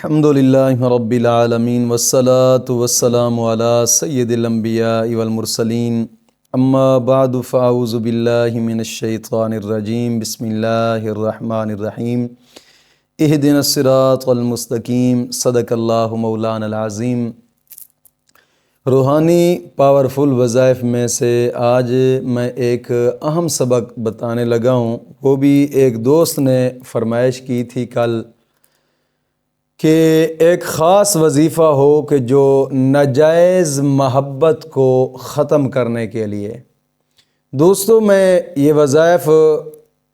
الحمدللہ رب العالمین والصلاة والسلام علی سید الانبیاء والمرسلین اما بعد فاعوذ باللہ من الشیطان الرجیم بسم اللہ الرحمن الرحیم اہدنا الصراط المستقیم صدق اللہ مولانا العظیم۔ روحانی پاورفل وظائف میں سے آج میں ایک اہم سبق بتانے لگا ہوں۔ وہ بھی ایک دوست نے فرمائش کی تھی کل کہ ایک خاص وظیفہ ہو کہ جو ناجائز محبت کو ختم کرنے کے لیے۔ دوستو، میں یہ وظائف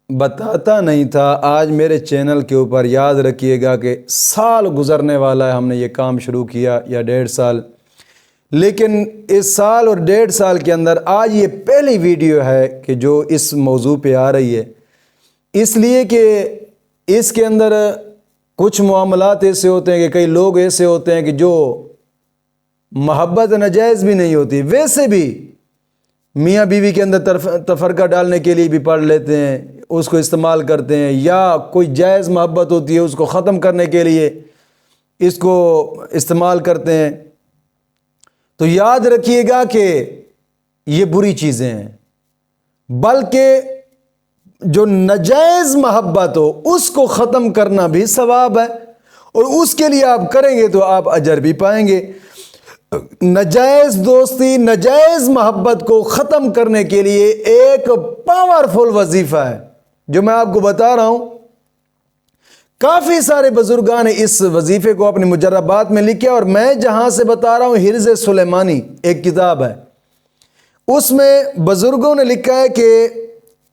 بتاتا نہیں تھا، آج میرے چینل کے اوپر یاد رکھیے گا کہ سال گزرنے والا ہے، ہم نے یہ کام شروع کیا یا 1.5 سال، لیکن اس سال اور 1.5 سال کے اندر آج یہ پہلی ویڈیو ہے کہ جو اس موضوع پہ آ رہی ہے، اس لیے کہ اس کے اندر کچھ معاملات ایسے ہوتے ہیں کہ کئی لوگ ایسے ہوتے ہیں کہ جو محبت ناجائز بھی نہیں ہوتی، ویسے بھی میاں بیوی کے اندر تفرقہ ڈالنے کے لیے بھی پڑھ لیتے ہیں، اس کو استعمال کرتے ہیں، یا کوئی جائز محبت ہوتی ہے اس کو ختم کرنے کے لیے اس کو استعمال کرتے ہیں۔ تو یاد رکھیے گا کہ یہ بری چیزیں ہیں، بلکہ جو ناجائز محبت ہو اس کو ختم کرنا بھی ثواب ہے، اور اس کے لیے آپ کریں گے تو آپ اجر بھی پائیں گے۔ ناجائز دوستی، ناجائز محبت کو ختم کرنے کے لیے ایک پاورفل وظیفہ ہے جو میں آپ کو بتا رہا ہوں۔ کافی سارے بزرگان نے اس وظیفے کو اپنی مجربات میں لکھا، اور میں جہاں سے بتا رہا ہوں حرز سلیمانی ایک کتاب ہے، اس میں بزرگوں نے لکھا ہے کہ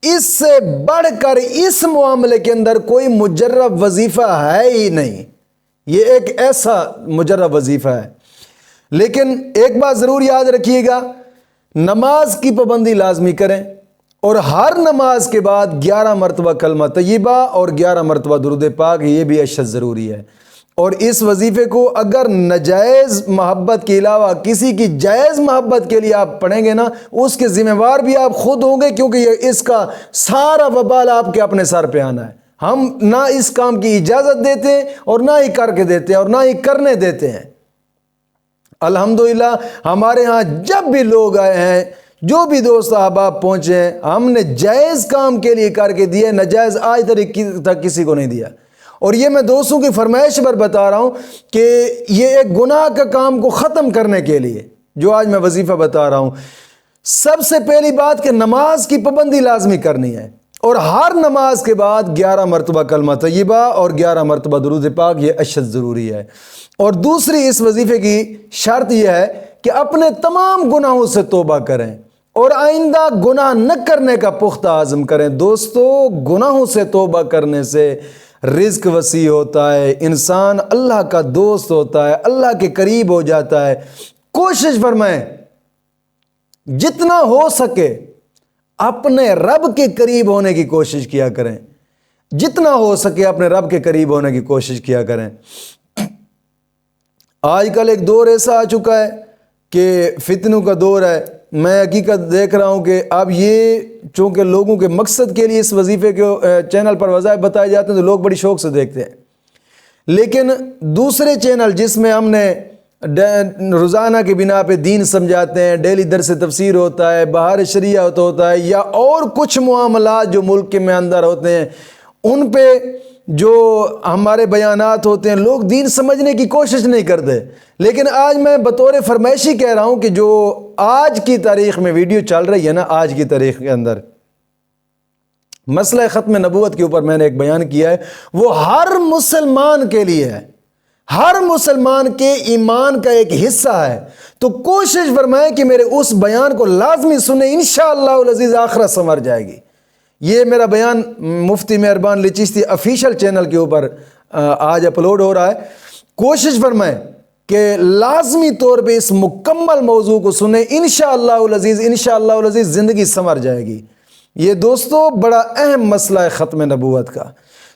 اس سے بڑھ کر اس معاملے کے اندر کوئی مجرب وظیفہ ہے ہی نہیں، یہ ایک ایسا مجرب وظیفہ ہے۔ لیکن ایک بات ضرور یاد رکھیے گا، نماز کی پابندی لازمی کریں، اور ہر نماز کے بعد 11 مرتبہ کلمہ طیبہ اور 11 مرتبہ درود پاک، یہ بھی اشد ضروری ہے۔ اور اس وظیفے کو اگر ناجائز محبت کے علاوہ کسی کی جائز محبت کے لیے آپ پڑھیں گے نا، اس کے ذمہ وار بھی آپ خود ہوں گے، کیونکہ یہ اس کا سارا وبال آپ کے اپنے سر پہ آنا ہے۔ ہم نہ اس کام کی اجازت دیتے ہیں اور نہ ہی کر کے دیتے ہیں اور نہ ہی کرنے دیتے ہیں۔ الحمدللہ ہمارے ہاں جب بھی لوگ آئے ہیں، جو بھی دوست احباب پہنچے ہیں، ہم نے جائز کام کے لیے کر کے دیا، ناجائز آج تک کسی کو نہیں دیا۔ اور یہ میں دوستوں کی فرمائش پر بتا رہا ہوں کہ یہ ایک گناہ کا کام کو ختم کرنے کے لیے جو آج میں وظیفہ بتا رہا ہوں، سب سے پہلی بات کہ نماز کی پابندی لازمی کرنی ہے، اور ہر نماز کے بعد 11 مرتبہ کلمہ طیبہ اور 11 مرتبہ درود پاک، یہ اشد ضروری ہے۔ اور دوسری اس وظیفے کی شرط یہ ہے کہ اپنے تمام گناہوں سے توبہ کریں اور آئندہ گناہ نہ کرنے کا پختہ عزم کریں۔ دوستو، گناہوں سے توبہ کرنے سے رزق وسیع ہوتا ہے، انسان اللہ کا دوست ہوتا ہے، اللہ کے قریب ہو جاتا ہے۔ کوشش فرمائیں جتنا ہو سکے اپنے رب کے قریب ہونے کی کوشش کیا کریں، جتنا ہو سکے اپنے رب کے قریب ہونے کی کوشش کیا کریں۔ آج کل ایک دور ایسا آ چکا ہے کہ فتنوں کا دور ہے۔ میں حقیقت دیکھ رہا ہوں کہ اب یہ چونکہ لوگوں کے مقصد کے لیے اس وظیفے کے چینل پر وظائف بتائے جاتے ہیں تو لوگ بڑی شوق سے دیکھتے ہیں، لیکن دوسرے چینل جس میں ہم نے روزانہ کی بنا پہ دین سمجھاتے ہیں، ڈیلی درس تفسیر ہوتا ہے، بہار شریعہ ہوتا ہے، یا اور کچھ معاملات جو ملک کے اندر ہوتے ہیں، ان پہ جو ہمارے بیانات ہوتے ہیں، لوگ دین سمجھنے کی کوشش نہیں کرتے۔ لیکن آج میں بطور فرمائشی کہہ رہا ہوں کہ جو آج کی تاریخ میں ویڈیو چل رہی ہے نا، آج کی تاریخ کے اندر مسئلہ ختم نبوت کے اوپر میں نے ایک بیان کیا ہے، وہ ہر مسلمان کے لیے ہے، ہر مسلمان کے ایمان کا ایک حصہ ہے۔ تو کوشش فرمائیں کہ میرے اس بیان کو لازمی سنیں، انشاءاللہ العزیز آخرت سنور جائے گی۔ یہ میرا بیان مفتی مہربان علی چشتی آفیشیل چینل کے اوپر آج اپلوڈ ہو رہا ہے۔ کوشش فرمائیں کہ لازمی طور پہ اس مکمل موضوع کو سنیں، انشاءاللہ العزیز، انشاءاللہ العزیز زندگی سنور جائے گی۔ یہ دوستو بڑا اہم مسئلہ ہے ختم نبوت کا۔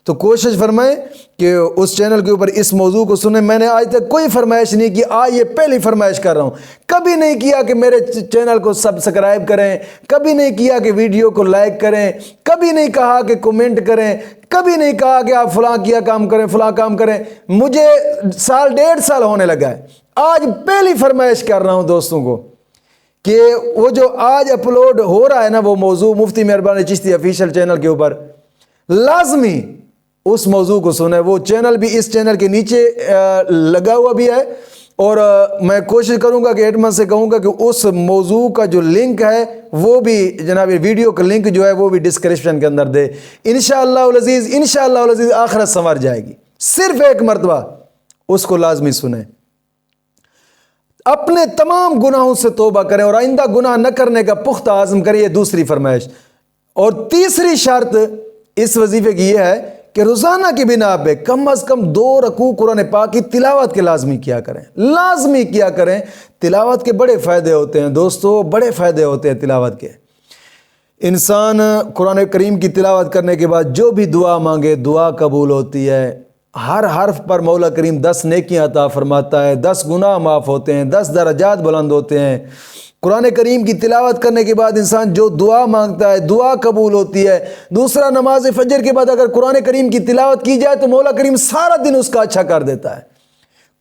تو کوشش فرمائیں کہ اس چینل کے اوپر اس موضوع کو سنیں۔ میں نے آج تک کوئی فرمائش نہیں کی، آج یہ پہلی فرمائش کر رہا ہوں۔ کبھی نہیں کیا کہ میرے چینل کو سبسکرائب کریں، کبھی نہیں کیا کہ ویڈیو کو لائک کریں، کبھی نہیں کہا کہ کومنٹ کریں، کبھی نہیں کہا کہ آپ فلاں کیا کام کریں، فلاں کام کریں۔ مجھے سال 1.5 ہونے لگا ہے، آج پہلی فرمائش کر رہا ہوں دوستوں کو کہ وہ جو آج اپلوڈ ہو رہا ہے نا وہ موضوع مفتی مہربانی چشتی آفیشیل چینل کے اوپر، لازمی اس موضوع کو سنیں۔ وہ چینل بھی اس چینل کے نیچے لگا ہوا بھی ہے، اور میں کوشش کروں گا کہ ایڈمن سے کہوں گا کہ اس موضوع کا جو لنک ہے وہ بھی جناب ویڈیو کا لنک جو ہے وہ بھی ڈسکرپشن کے اندر دے۔ انشاءاللہ العزیز، انشاءاللہ العزیز آخرت سنور جائے گی۔ صرف ایک مرتبہ اس کو لازمی سنیں، اپنے تمام گناہوں سے توبہ کریں اور آئندہ گناہ نہ کرنے کا پختہ عزم کریں۔ یہ دوسری فرمائش۔ اور تیسری شرط اس وظیفے کی یہ ہے کہ روزانہ کی بنا پہ کم از کم 2 رکوع قرآن پاک کی تلاوت کے لازمی کیا کریں، لازمی کیا کریں۔ تلاوت کے بڑے فائدے ہوتے ہیں دوستو، بڑے فائدے ہوتے ہیں تلاوت کے۔ انسان قرآن کریم کی تلاوت کرنے کے بعد جو بھی دعا مانگے دعا قبول ہوتی ہے۔ ہر حرف پر مولا کریم 10 نیکیاں عطا فرماتا ہے، 10 گناہ معاف ہوتے ہیں، 10 درجات بلند ہوتے ہیں۔ قرآن کریم کی تلاوت کرنے کے بعد انسان جو دعا مانگتا ہے دعا قبول ہوتی ہے۔ دوسرا، نماز فجر کے بعد اگر قرآن کریم کی تلاوت کی جائے تو مولا کریم سارا دن اس کا اچھا کر دیتا ہے۔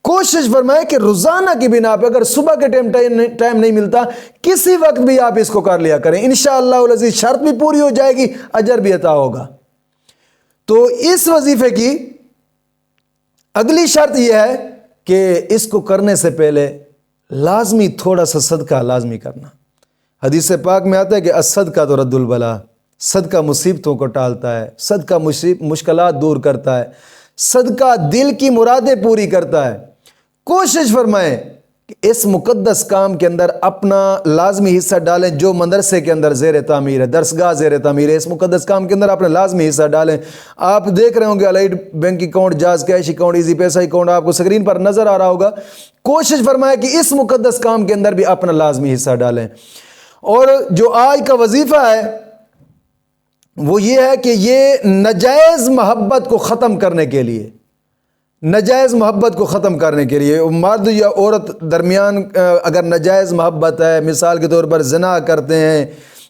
کوشش فرمائے کہ روزانہ کی بنا پہ اگر صبح کے ٹائم نہیں ملتا کسی وقت بھی آپ اس کو کر لیا کریں، انشاءاللہ العزیز شرط بھی پوری ہو جائے گی، اجر بھی عطا ہوگا۔ تو اس وظیفے کی اگلی شرط یہ ہے کہ اس کو کرنے سے پہلے لازمی تھوڑا سا صدقہ لازمی کرنا۔ حدیث پاک میں آتا ہے کہ الصدقہ تو رد البلا، صدقہ مصیبتوں کو ٹالتا ہے، صدقہ مشکلات دور کرتا ہے، صدقہ دل کی مرادیں پوری کرتا ہے۔ کوشش فرمائیں کہ اس مقدس کام کے اندر اپنا لازمی حصہ ڈالیں۔ جو مدرسے کے اندر زیر تعمیر ہے، درسگاہ زیر تعمیر ہے، اس مقدس کام کے اندر اپنا لازمی حصہ ڈالیں۔ آپ دیکھ رہے ہوں گے allied bank account, jazz cash account, easy پیسہ اکاؤنٹ آپ کو سکرین پر نظر آ رہا ہوگا۔ کوشش فرمائیں کہ اس مقدس کام کے اندر بھی اپنا لازمی حصہ ڈالیں۔ اور جو آج کا وظیفہ ہے وہ یہ ہے کہ یہ ناجائز محبت کو ختم کرنے کے لیے، ناجائز محبت کو ختم کرنے کے لیے مرد یا عورت درمیان اگر ناجائز محبت ہے، مثال کے طور پر زنا کرتے ہیں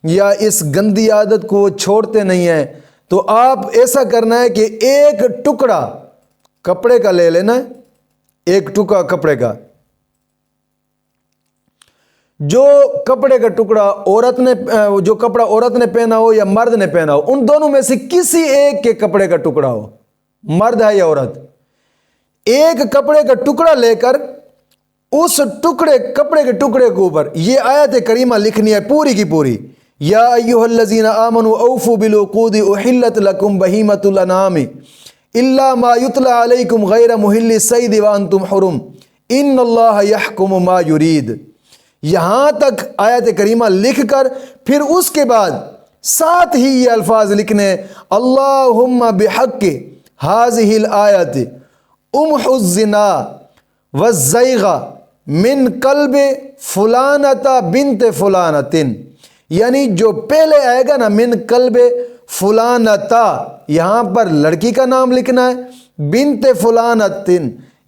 یا اس گندی عادت کو چھوڑتے نہیں ہیں، تو آپ ایسا کرنا ہے کہ ایک ٹکڑا کپڑے کا لے لینا ہے، ایک ٹکڑا کپڑے کا، جو کپڑے کا ٹکڑا عورت نے، جو کپڑا عورت نے پہنا ہو یا مرد نے پہنا ہو، ان دونوں میں سے کسی ایک کے کپڑے کا ٹکڑا ہو، مرد ہے یا عورت، ایک کپڑے کا ٹکڑا لے کر اس کپڑے کے ٹکڑے کے اوپر یہ آیت کریمہ لکھنی ہے پوری کی پوری، یا ایھا الذین آمنوا اوفوا بالعقود احلت لکم بہیمۃ الانعام الا ما یتلی علیکم غیر محل الصید وانتم حرم ان اللہ یحکم ما یرید۔ یہاں تک آیت کریمہ لکھ کر پھر اس کے بعد ساتھ ہی یہ الفاظ لکھنے، اللہم بحق ہذہ الآیت امحو الزنا والزیغ من قلب فلانۃ بنت فلانۃ، یعنی جو پہلے آئے گا نا من قلب فلانۃ، یہاں پر لڑکی کا نام لکھنا ہے، بنت فلانۃ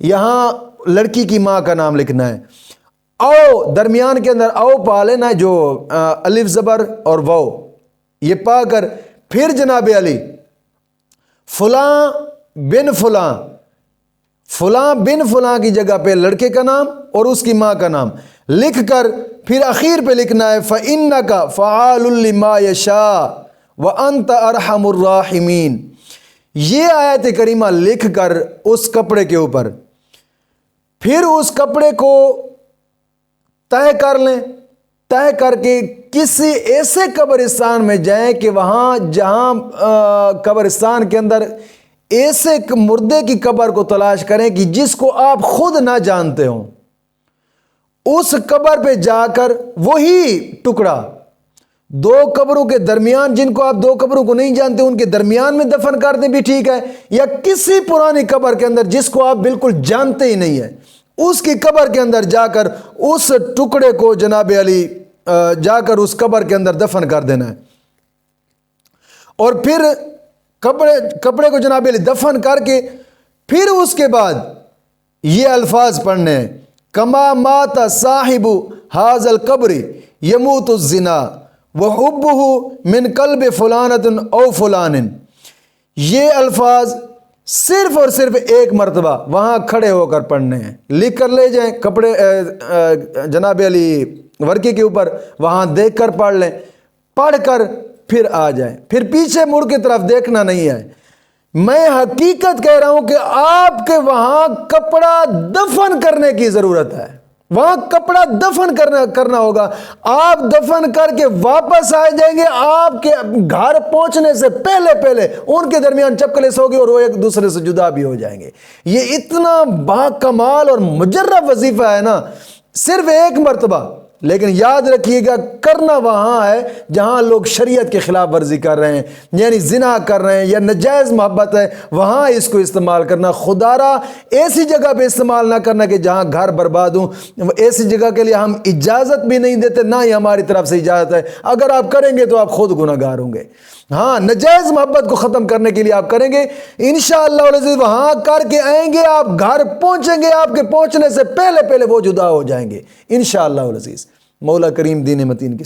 یہاں لڑکی کی ماں کا نام لکھنا ہے، او درمیان کے اندر او پا لینا ہے، جو الف زبر اور واو یہ پا کر پھر جناب علی فلاں بن فلاں، فلاں بن فلاں کی جگہ پہ لڑکے کا نام اور اس کی ماں کا نام لکھ کر پھر اخیر پہ لکھنا ہے فَإِنَّكَ فَعَالٌ لِمَا يَشَاءُ وَأَنْتَ أَرْحَمُ الرَّاحِمِينَ۔ یہ آیت کریمہ لکھ کر اس کپڑے کے اوپر پھر اس کپڑے کو طے کر لیں، طے کر کے کسی ایسے قبرستان میں جائیں کہ وہاں جہاں قبرستان کے اندر ایسے مردے کی قبر کو تلاش کریں کہ جس کو آپ خود نہ جانتے ہوں، اس قبر پہ جا کر وہی ٹکڑا 2 قبروں کے درمیان، جن کو آپ 2 قبروں کو نہیں جانتے ان کے درمیان میں دفن کر دیں بھی ٹھیک ہے، یا کسی پرانی قبر کے اندر جس کو آپ بالکل جانتے ہی نہیں ہیں اس کی قبر کے اندر جا کر اس ٹکڑے کو جناب علی جا کر اس قبر کے اندر دفن کر دینا ہے۔ اور پھر کپڑے کو جناب علی دفن کر کے پھر اس کے بعد یہ الفاظ پڑھنے ہیں، کما مات صاحب حاض القبر یموت الزنا وحبہ من قلب فلانۃ او فلان۔ یہ الفاظ صرف اور صرف ایک مرتبہ وہاں کھڑے ہو کر پڑھنے ہیں، لکھ کر لے جائیں کپڑے جناب علی ورقے کے اوپر، وہاں دیکھ کر پڑھ لیں، پڑھ کر پھر آ جائیں، پھر پیچھے مڑ کے طرف دیکھنا نہیں ہے۔ میں حقیقت کہہ رہا ہوں کہ آپ کے وہاں کپڑا دفن کرنے کی ضرورت ہے، وہاں کپڑا دفن کرنا ہوگا۔ آپ دفن کر کے واپس آ جائیں گے، آپ کے گھر پہنچنے سے پہلے ان کے درمیان چپکلس ہوگی اور وہ ایک دوسرے سے جدا بھی ہو جائیں گے۔ یہ اتنا با کمال اور مجرب وظیفہ ہے نا، صرف ایک مرتبہ، لیکن یاد رکھیے گا کرنا وہاں ہے جہاں لوگ شریعت کے خلاف ورزی کر رہے ہیں، یعنی زنا کر رہے ہیں یا ناجائز محبت ہے، وہاں اس کو استعمال کرنا۔ خدا را ایسی جگہ پہ استعمال نہ کرنا کہ جہاں گھر برباد ہوں، ایسی جگہ کے لیے ہم اجازت بھی نہیں دیتے، نہ ہی ہماری طرف سے اجازت ہے۔ اگر آپ کریں گے تو آپ خود گناہ گار ہوں گے۔ ہاں، ناجائز محبت کو ختم کرنے کے لیے آپ کریں گے انشاءاللہ العزیز، وہاں کر کے آئیں گے، آپ گھر پہنچیں گے، آپ کے پہنچنے سے پہلے وہ جدا ہو جائیں گے انشاءاللہ العزیز۔ مولا کریم دین متین کی